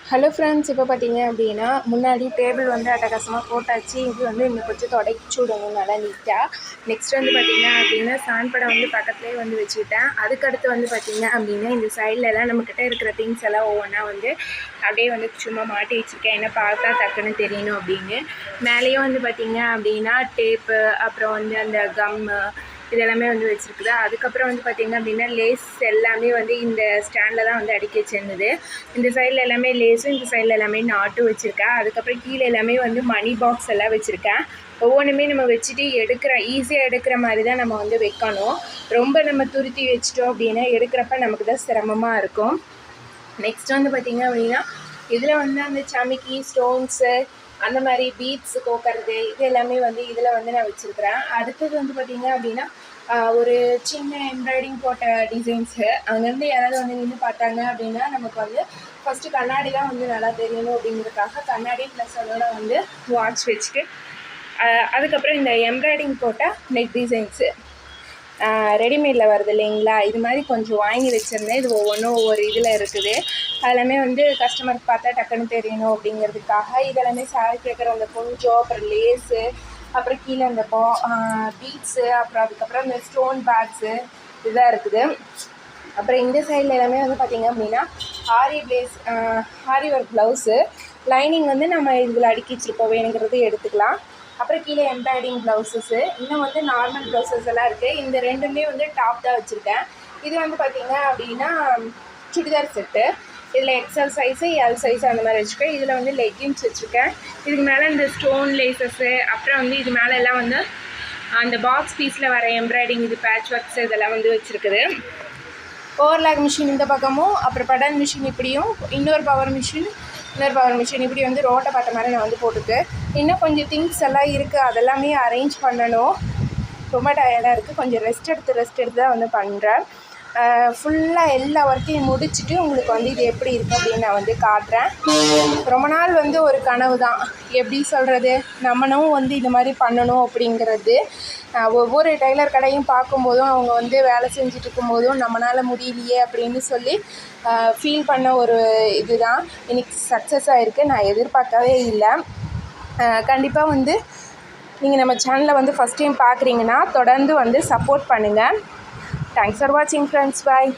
Hello friends, இப்போ பார்த்தீங்க அப்படின்னா முன்னாடி டேபிள் வந்து அட்டகாசமாக போட்டாச்சு. இது வந்து இன்னும் கொஞ்சம் தொடச்சி விடணும் நல்லா நீட்டாக. நெக்ஸ்ட் வந்து பார்த்தீங்க அப்படின்னா சான்படம் வந்து பக்கத்துலேயே வந்து வச்சுக்கிட்டேன். அதுக்கடுத்து வந்து பார்த்தீங்க அப்படின்னா இந்த சைட்லலாம் நம்மக்கிட்ட இருக்கிற திங்ஸ் எல்லாம் ஒவ்வொன்றா வந்து அப்படியே வந்து சும்மா மாட்டி வச்சுருக்கேன். ஏன்னா பார்த்தா டக்குன்னு தெரியணும் அப்படின்னு. மேலேயும் வந்து பார்த்தீங்க அப்படின்னா டேப்பு, அப்புறம் வந்து அந்த கம்மு இதெல்லாமே வந்து வச்சுருக்குது. அதுக்கப்புறம் வந்து பார்த்திங்க அப்படின்னா லேஸ் எல்லாமே வந்து இந்த ஸ்டாண்டில் தான் வந்து அடுக்கி வச்சுருந்தது. இந்த சைடில் எல்லாமே லேஸும், இந்த சைடில் எல்லாமே நாட்டும் வச்சுருக்கேன். அதுக்கப்புறம் கீழே எல்லாமே வந்து மணி பாக்ஸ் எல்லாம் வச்சுருக்கேன். ஒவ்வொன்றுமே நம்ம வச்சுட்டு ஈஸியாக எடுக்கிற மாதிரி தான் நம்ம வந்து வைக்கணும். ரொம்ப நம்ம துருத்தி வச்சிட்டோம் அப்படின்னா எடுக்கிறப்ப நமக்கு தான் சிரமமாக இருக்கும். நெக்ஸ்ட் வந்து பார்த்திங்க அப்படின்னா இதில் வந்து அந்த சமிக்கி ஸ்டோன்ஸு அந்த மாதிரி பீட்ஸு கோக்கிறது இது எல்லாமே வந்து இதில் வந்து நான் வச்சுருக்கிறேன். அடுத்தது வந்து பார்த்திங்க அப்படின்னா ஒரு சின்ன எம்ப்ராய்டிங் போட்ட டிசைன்ஸு அங்கேருந்து யாராவது வந்து நின்று பார்த்தாங்க அப்படின்னா நமக்கு வந்து ஃபஸ்ட்டு கண்ணாடி தான் வந்து நல்லா தெரியணும் அப்படிங்கிறதுக்காக கண்ணாடி ப்ளஸ் அதோட வந்து வாட்ச் வச்சுட்டு அதுக்கப்புறம் இந்த எம்ப்ராய்டிங் போட்ட நெக் டிசைன்ஸு ரெடிமேடில் வருது இல்லைங்களா, இது மாதிரி கொஞ்சம் வாங்கி வச்சுருந்தேன். இது ஒவ்வொன்றும் ஒவ்வொரு இதில் இருக்குது. அதெல்லாமே வந்து கஸ்டமருக்கு பார்த்தா டக்குன்னு தெரியணும் அப்படிங்கிறதுக்காக இதெல்லாமே சாரி கேட்குற அந்த கொஞ்சம், அப்புறம் லேஸு, அப்புறம் கீழே அந்த பீட்ஸு, அப்புறம் அதுக்கப்புறம் இந்த ஸ்டோன் பேக்ஸு இதுதான் இருக்குது. அப்புறம் இந்த சைடில் எல்லாமே வந்து பார்த்திங்க அப்படின்னா ஆரி ஒர்க் ப்ளவுஸு லைனிங் வந்து நம்ம இதில் அடுக்கி வச்சுருப்போம், வேணுங்கிறது எடுத்துக்கலாம். அப்புறம் கீழே எம்ப்ராய்டிங் ப்ளவுஸஸ்ஸு, இன்னும் வந்து நார்மல் ப்ளவுஸஸ் எல்லாம் இருக்குது. இந்த ரெண்டுமே வந்து டாப் தான் வச்சுருக்கேன். இது வந்து பார்த்திங்க அப்படின்னா சுடிதார் செட்டு. இதில் எக்ஸல் சைஸு, எல் சைஸு அந்த மாதிரி வச்சுருக்கேன். இதில் வந்து லெக்கின்ஸ் வச்சுருக்கேன். இதுக்கு மேலே இந்த ஸ்டோன் லேசஸ்ஸு, அப்புறம் வந்து இது மேலே எல்லாம் வந்து அந்த பாக்ஸ் பீஸில் வர எம்ப்ராய்டிங் இது பேட்ச் ஒர்க்ஸ் இதெல்லாம் வந்து வச்சுருக்குது. ஓவர்லாக் மிஷின் இந்த பக்கமும், அப்புறம் பட்டன் மிஷின் இப்படியும், இன்னொரு பவர் மிஷின் இப்படி வந்து ரோட்டை பார்த்த மாதிரி நான் வந்து போட்டுருக்கு. இன்னும் கொஞ்சம் திங்ஸ் எல்லாம் இருக்குது, அதெல்லாமே அரேஞ்ச் பண்ணணும். ரொம்ப டயர்டாக இருக்குது. கொஞ்சம் ரெஸ்ட் எடுத்து தான் வந்து பண்ணுறேன். ஃபுல்லாக எல்லா ஒர்க்கையும் முடிச்சுட்டு உங்களுக்கு வந்து இது எப்படி இருக்குது அப்படின்னு நான் வந்து காட்டுறேன். ரொம்ப நாள் வந்து ஒரு கனவு தான், எப்படி சொல்கிறது, நம்மளும் வந்து இது மாதிரி பண்ணணும் அப்படிங்கிறது. ஒவ்வொரு டெய்லர் கடையும் பார்க்கும்போதும் அவங்க வந்து வேலை செஞ்சுட்டு இருக்கும்போதும் நம்மளால் முடியலையே அப்படின்னு சொல்லி ஃபீல் பண்ண ஒரு இதுதான் இன்றைக்கி சக்ஸஸ் ஆகிருக்கு. நான் எதிர்பார்க்கவே இல்லை. கண்டிப்பாக வந்து நீங்கள் நம்ம சேனலை வந்து ஃபஸ்ட் டைம் பார்க்குறீங்கன்னா தொடர்ந்து வந்து சப்போர்ட் பண்ணுங்கள். Thanks for watching, friends. Bye.